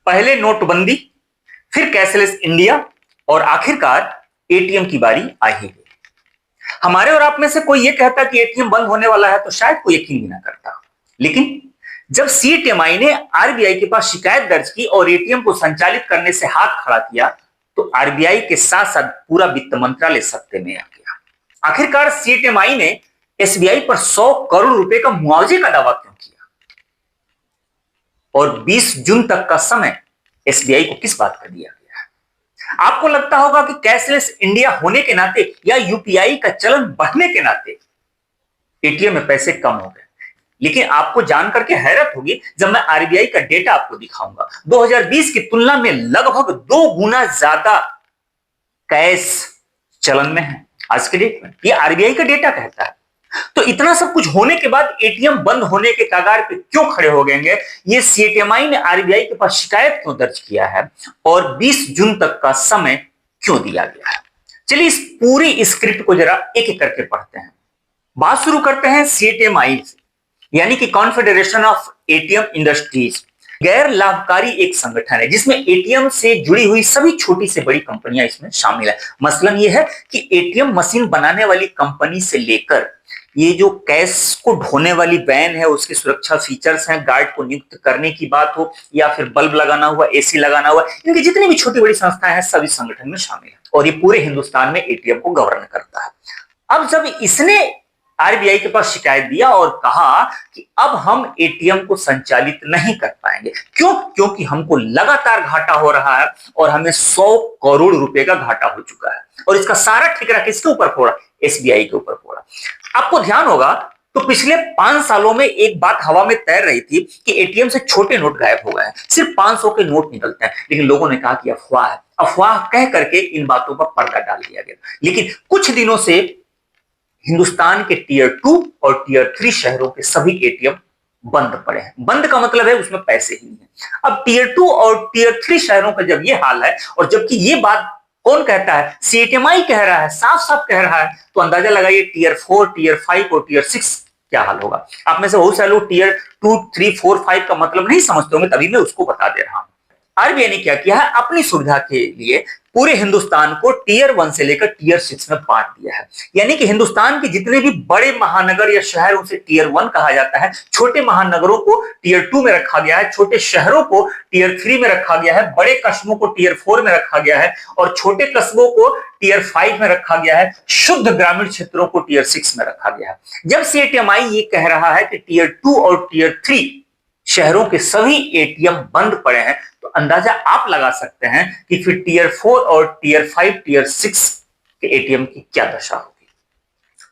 पहले नोटबंदी, फिर कैशलेस इंडिया और आखिरकार एटीएम की बारी आई ही। हमारे और आप में से कोई ये कहता कि एटीएम बंद होने वाला है तो शायद कोई यकीन भी ना करता। लेकिन जब सीएमआई ने आरबीआई के पास शिकायत दर्ज की और एटीएम को संचालित करने से हाथ खड़ा किया तो आरबीआई के साथ साथ पूरा वित्त मंत्रालय सत्ते में आ गया। आखिरकार सीएमआई ने एसबीआई पर 100 करोड़ रुपए का मुआवजे का दावा क्यों किया और 20 जून तक का समय एसबीआई को किस बात का दिया गया है? आपको लगता होगा कि कैशलेस इंडिया होने के नाते या यूपीआई का चलन बढ़ने के नाते एटीएम में पैसे कम हो गए, लेकिन आपको जानकर के हैरत होगी जब मैं आरबीआई का डेटा आपको दिखाऊंगा। 2020 की तुलना में लगभग 2 गुना ज्यादा कैश चलन में है आज के डेट में, ये आरबीआई का डेटा कहता है। तो इतना सब कुछ होने के बाद एटीएम बंद होने के कगार पे क्यों खड़े हो गए, ये सीएमआई ने आरबीआई के पास शिकायत क्यों दर्ज किया है और 20 जून तक का समय क्यों दिया गया है? चलिए इस पूरी स्क्रिप्ट को जरा एक एक करके पढ़ते हैं। बात शुरू करते हैं सीएमआई से, यानी कि कॉन्फेडरेशन ऑफ एटीएम इंडस्ट्रीज। गैर लाभकारी एक संगठन है जिसमें एटीएम से जुड़ी हुई सभी छोटी से बड़ी कंपनियां इसमें शामिल है। मसलन यह है कि एटीएम मशीन बनाने वाली कंपनी से लेकर ये जो कैश को ढोने वाली वैन है, उसके सुरक्षा फीचर्स हैं, गार्ड को नियुक्त करने की बात हो या फिर बल्ब लगाना हुआ, एसी लगाना हुआ, इनकी जितनी भी छोटी बड़ी संस्थाएं हैं सभी संगठन में शामिल है और ये पूरे हिंदुस्तान में एटीएम को गवर्न करता है। अब जब इसने आरबीआई के पास शिकायत दिया और कहा कि अब हम एटीएम को संचालित नहीं कर पाएंगे, क्यों? क्योंकि हमको लगातार घाटा हो रहा है और हमें 100 करोड़ रुपए का घाटा हो चुका है और इसका सारा ठिकरा किसके ऊपर फोड़ा? एसबीआई के ऊपर फोड़ा। आपको ध्यान होगा तो पिछले 5 सालों में एक बात हवा में तैर रही थी कि एटीएम से छोटे नोट गायब हो गए हैं, सिर्फ 500 के नोट निकलते हैं, लेकिन लोगों ने कहा कि अफवाह है। अफवाह कह करके इन बातों पर पर्दा डाल दिया गया। लेकिन कुछ दिनों से हिंदुस्तान के टीयर 2 और टीयर 3 शहरों के सभी एटीएम बंद पड़े हैं। बंद का मतलब है उसमें पैसे ही नहीं है। अब टीयर 2 और टीयर 3 शहरों का जब ये हाल है और जबकि ये बात कौन कहता है? सीएमआई कह रहा है, साफ साफ कह रहा है, तो अंदाजा लगाइए टीयर 4, टीयर 5 और टीयर 6 क्या हाल होगा। आप में से बहुत सारे लोग टीयर 2, 3, 4, 5 का मतलब नहीं समझते होंगे, तभी मैं उसको बता दे रहा हूं। आरबीआई ने क्या किया है? अपनी सुविधा के लिए पूरे हिंदुस्तान को टीयर 1 से लेकर टीयर 6 में बांट दिया है। यानी कि हिंदुस्तान के जितने भी बड़े महानगर या शहर उसे टीयर 1 कहा जाता है, छोटे महानगरों को टीयर 2 में रखा गया है, छोटे शहरों को टीयर 3 में रखा गया है, बड़े कस्बों को टीयर 4 में रखा गया है और छोटे कस्बों को टीयर 5 में रखा गया है, शुद्ध ग्रामीण क्षेत्रों को टीयर 6 में रखा गया है। जब सीएमआई ये कह रहा है कि टीयर 2 और टीयर 3 शहरों के सभी एटीएम बंद पड़े हैं, तो अंदाजा आप लगा सकते हैं कि फिर टीयर 4 और टीयर 5, टीयर 6 के एटीएम की क्या दशा होगी।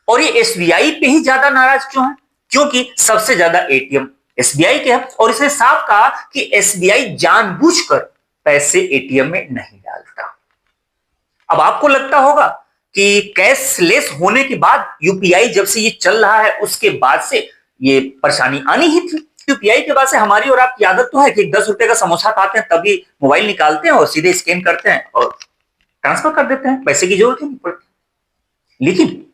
और ये एसबीआई पे ही ज्यादा नाराज क्यों है? क्योंकि सबसे ज्यादा एटीएम एसबीआई के हैं और इसने साफ कहा कि एसबीआई जानबूझकर पैसे एटीएम में नहीं डालता। अब आपको लगता होगा कि कैशलेस होने के बाद यूपीआई जब से ये चल रहा है उसके बाद से ये परेशानी आनी ही थी। यूपीआई के बाद से हमारी और आपकी आदत तो है कि 10 रुपए का समोसा खाते हैं तभी मोबाइल निकालते हैं और सीधे स्कैन करते हैं और ट्रांसफर कर देते हैं, पैसे की जरूरत ही नहीं पड़ती। लेकिन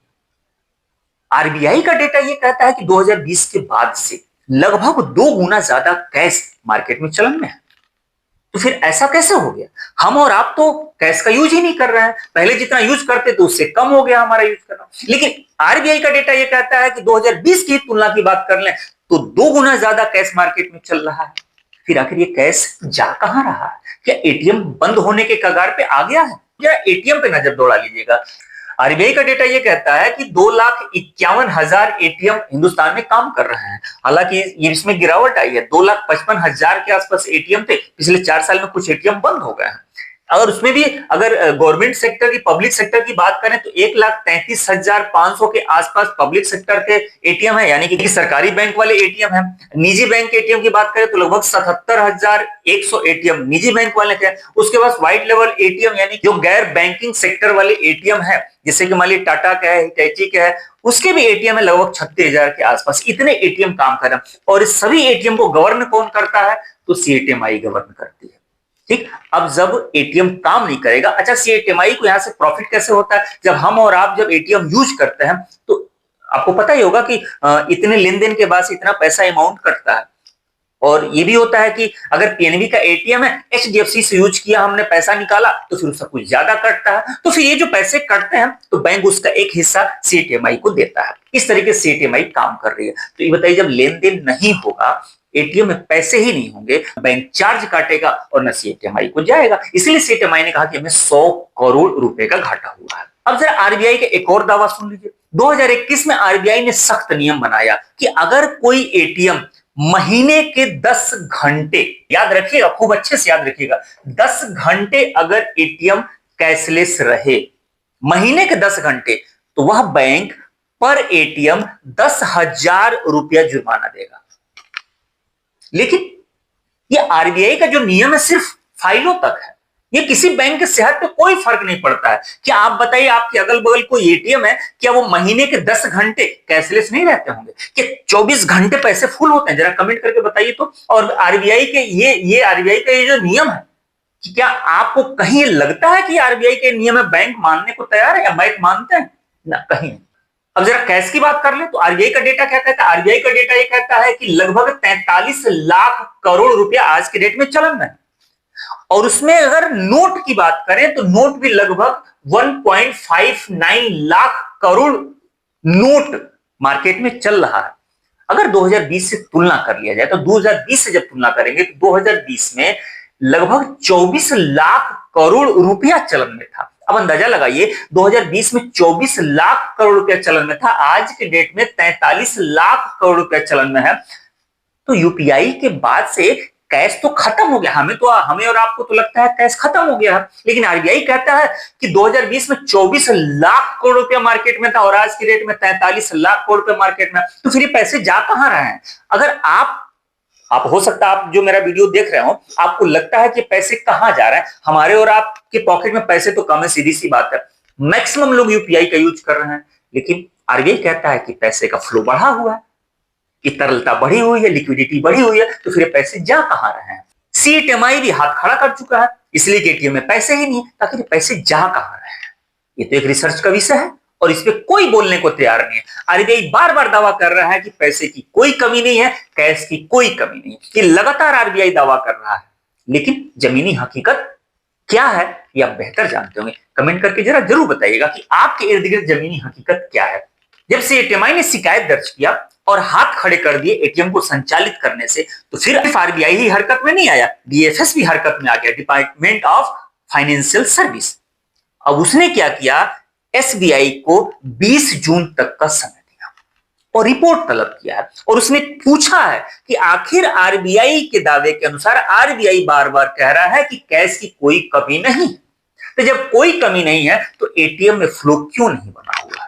आरबीआई का डेटा यह कहता है कि 2020 के बाद से लगभग 2 गुना ज्यादा कैश मार्केट में चलन में है। तो फिर ऐसा कैसे हो गया? हम और आप तो कैश का यूज ही नहीं कर रहे हैं, पहले जितना यूज करते तो उससे कम हो गया हमारा यूज करना। लेकिन आरबीआई का डेटा यह कहता है कि 2020 की तुलना की बात कर लें तो 2 गुना ज्यादा कैश मार्केट में चल रहा है। फिर आखिर ये कैश जा कहां रहा है? क्या एटीएम बंद होने के कगार पे आ गया है? या एटीएम पे नजर दौड़ा लीजिएगा। आरबीआई का डेटा ये कहता है कि 2,51,000 एटीएम हिंदुस्तान में काम कर रहे हैं। हालांकि ये इसमें गिरावट आई है, 2,55,000 के आसपास एटीएम थे, पिछले 4 साल में कुछ एटीएम बंद हो गए हैं। अगर उसमें भी अगर गवर्नमेंट सेक्टर की, पब्लिक सेक्टर की बात करें तो 1,33,500 के आसपास पब्लिक सेक्टर के एटीएम है, यानी कि सरकारी बैंक वाले एटीएम है। निजी बैंक के एटीएम की बात करें तो लगभग 77,100 एटीएम निजी बैंक वाले थे। उसके बाद व्हाइट लेवल एटीएम यानी जो गैर बैंकिंग सेक्टर वाले एटीएम है, जैसे कि मान लीजिए टाटा का है, हिटैची का है, उसके भी एटीएम है लगभग 36,000 के आसपास। इतने एटीएम काम कर रहे हैं और इस सभी एटीएम को गवर्न कौन करता है? तो सीएमआई गवर्न करती है। ठीक, अब जब एटीएम काम नहीं करेगा, अच्छा सीएमआई को यहां से प्रॉफिट कैसे होता है? जब हम और आप जब एटीएम यूज करते हैं तो आपको पता ही होगा कि इतने लेन देन के बाद से इतना पैसा अमाउंट कटता है। और ये भी होता है कि अगर पीएनबी का एटीएम है, एचडीएफसी से यूज किया, हमने पैसा निकाला तो फिर उसका कुछ ज्यादा कटता है, तो फिर ये जो पैसे कटते हैं तो बैंक उसका एक हिस्सा सीटीएमआई को देता है। इस तरीके से सीटीएमआई काम कर रही है। तो ये बताइए, जब लेन देन नहीं होगा, एटीएम में पैसे ही नहीं होंगे, बैंक चार्ज काटेगा और न सीटीएमआई को जाएगा। इसलिए सीटीएमआई ने कहा कि हमें 100 करोड़ रुपए का घाटा हुआ है। अब जरा आरबीआई का एक और दावा सुन लीजिए। 2021 में आरबीआई ने सख्त नियम बनाया कि अगर कोई एटीएम महीने के 10 घंटे, याद रखिएगा, खूब अच्छे से याद रखिएगा, 10 घंटे अगर एटीएम कैशलेस रहे, महीने के 10 घंटे, तो वह बैंक पर एटीएम 10,000 रुपया जुर्माना देगा। लेकिन यह आरबीआई का जो नियम है सिर्फ फाइलों तक है, ये किसी बैंक के सेहत पे कोई फर्क नहीं पड़ता है। क्या आप बताइए, आपके अगल बगल कोई एटीएम है, क्या वो महीने के 10 घंटे कैशलेस नहीं रहते होंगे? क्या 24 घंटे पैसे फुल होते हैं? जरा कमेंट करके बताइए तो। और आरबीआई के ये आरबीआई का ये जो नियम है, कि क्या आपको कहीं लगता है कि आरबीआई के नियम है बैंक मानने को तैयार है या बैंक मानते हैं? ना, कहीं नहीं। अब जरा कैश की बात कर ले तो आरबीआई का डेटा क्या कहता है? आरबीआई का डेटा ये कहता है कि लगभग 43 लाख करोड़ रुपया आज के डेट में चलन में है। और उसमें अगर नोट की बात करें तो नोट भी लगभग 1.59 लाख करोड़ नोट मार्केट में चल रहा है। अगर 2020 से तुलना कर लिया जाए तो 2020 से जब तुलना करेंगे तो 2020 में लगभग 24 लाख करोड़ रुपया चलन में था। अब अंदाजा लगाइए, 2020 में 24 लाख करोड़ रुपया चलन में था, आज के डेट में 43 लाख करोड़ रुपया चलन में है। तो यूपीआई के बाद से कैश तो खत्म हो गया। हमें और आपको तो लगता है कैश खत्म हो गया है, लेकिन आरबीआई कहता है कि 2020 में 24 लाख करोड़ रुपया मार्केट में था और आज की डेट में 43 लाख करोड़ रुपया मार्केट में। तो फिर ये पैसे जा कहां रहे हैं? अगर आप हो सकता है आप जो मेरा वीडियो देख रहे हो, आपको लगता है कि पैसे कहां जा रहे हैं। हमारे और आपके पॉकेट में पैसे तो कम है, सीधी सी बात है। मैक्सिमम लोग यूपीआई का यूज कर रहे हैं, लेकिन आरबीआई कहता है कि पैसे का फ्लो बढ़ा हुआ है, कि तरलता बढ़ी हुई है, लिक्विडिटी बढ़ी हुई है, तो फिर पैसे जा कहां रहे हैं? सीटीएमआई भी हाथ खड़ा कर चुका है, इसलिए कि एटीएम में पैसे ही नहीं है, ताकि पैसे जा कहां रहे हैं। ये तो एक रिसर्च का विषय है और इस पे कोई बोलने को तैयार नहीं है। आरबीआई बार बार दावा कर रहा है कि पैसे की कोई कमी नहीं है, कैश की कोई कमी नहीं है। ये लगातार आरबीआई दावा कर रहा है, लेकिन जमीनी हकीकत क्या है ये आप बेहतर जानते होंगे। कमेंट करके जरा जरूर बताइएगा कि आपके इर्द गिर्द जमीनी हकीकत क्या है। जब से एटीएमआई ने शिकायत दर्ज किया और हाथ खड़े कर दिए एटीएम को संचालित करने से, तो फिर आरबीआई ही हरकत में नहीं आया, डीएफएस भी हरकत में आ गया, डिपार्टमेंट ऑफ फाइनेंशियल सर्विस। अब उसने क्या किया, एसबीआई को 20 जून तक का समय दिया और रिपोर्ट तलब किया है। और उसने पूछा है कि आखिर आरबीआई के दावे के अनुसार आरबीआई बार बार कह रहा है कि कैश की कोई कमी नहीं, तो जब कोई कमी नहीं है तो एटीएम में फ्लो क्यों नहीं बना हुआ है?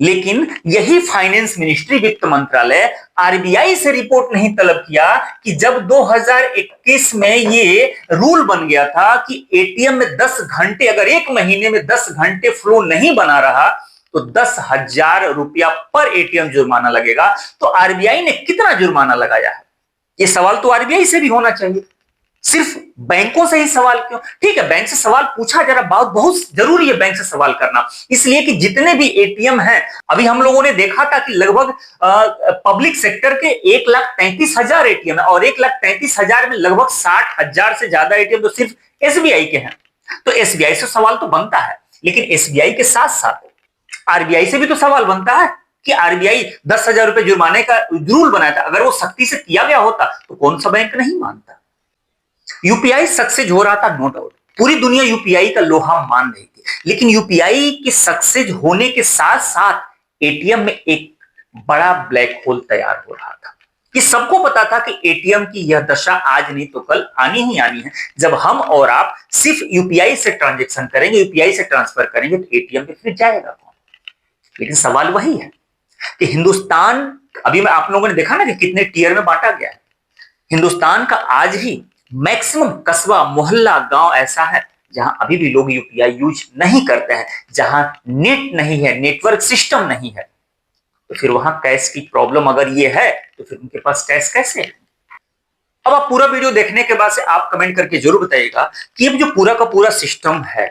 लेकिन यही फाइनेंस मिनिस्ट्री, वित्त मंत्रालय, आरबीआई से रिपोर्ट नहीं तलब किया कि जब 2021 में ये रूल बन गया था कि एटीएम में 10 घंटे, अगर एक महीने में 10 घंटे फ्लो नहीं बना रहा तो 10,000 रुपया पर एटीएम जुर्माना लगेगा। तो आरबीआई ने कितना जुर्माना लगाया है? ये सवाल तो आरबीआई से भी होना चाहिए, सिर्फ बैंकों से ही सवाल क्यों? ठीक है, बैंक से सवाल पूछा जरा, बहुत जरूरी है बैंक से सवाल करना, इसलिए कि जितने भी एटीएम हैं, अभी हम लोगों ने देखा था कि लगभग पब्लिक सेक्टर के 1,33,000 एटीएम है और 1,33,000 में लगभग 60,000 से ज्यादा एटीएम तो सिर्फ एसबीआई के हैं। तो एसबीआई से सवाल तो बनता है, लेकिन एसबीआई के साथ साथ आरबीआई से भी तो सवाल बनता है कि आरबीआई 10,000 रुपए जुर्माने का रूल बनाया था, अगर वो सख्ती से किया गया होता तो कौन सा बैंक नहीं मानता। यूपीआई सक्सेस हो रहा था, नो डाउट, पूरी दुनिया यूपीआई का लोहा मान रही थी, लेकिन यूपीआई के सक्सेस होने के साथ साथ एटीएम में एक बड़ा ब्लैक होल तैयार हो रहा था। कि सबको पता था कि एटीएम की यह दशा आज नहीं तो कल आनी ही आनी है। जब हम और आप सिर्फ यूपीआई से ट्रांजेक्शन करेंगे, यूपीआई से ट्रांसफर करेंगे, तो एटीएम पे फिर जाएगा कौन? लेकिन सवाल वही है कि हिंदुस्तान, अभी में आप लोगों ने देखा ना कि कितने टियर में बांटा गया है। हिंदुस्तान का आज ही मैक्सिमम कस्बा, मोहल्ला, गांव ऐसा है जहां अभी भी लोग यूपीआई यूज नहीं करते हैं, जहां नेट नहीं है, नेटवर्क सिस्टम नहीं है। तो फिर वहां कैश की प्रॉब्लम अगर ये है तो फिर उनके पास कैश कैसे है? अब आप पूरा वीडियो देखने के बाद से आप कमेंट करके जरूर बताइएगा कि ये जो पूरा का पूरा सिस्टम है,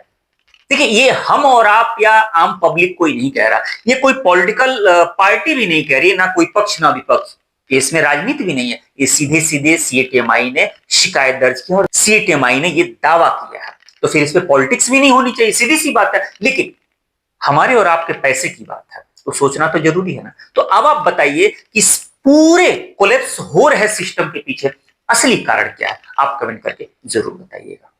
देखिए ये हम और आप या आम पब्लिक कोई नहीं कह रहा, ये कोई पॉलिटिकल पार्टी भी नहीं कह रही, ना कोई पक्ष ना विपक्ष। इसमें राजनीति भी नहीं है, ये सीधे सीधे सीएटीएमआई ने शिकायत दर्ज की और सीएटीएमआई ने ये दावा किया है, तो फिर इसमें पॉलिटिक्स भी नहीं होनी चाहिए, सीधी सी बात है। लेकिन हमारे और आपके पैसे की बात है तो सोचना तो जरूरी है ना। तो अब आप बताइए कि इस पूरे कोलैप्स हो रहे सिस्टम के पीछे असली कारण क्या है, आप कमेंट करके जरूर बताइएगा।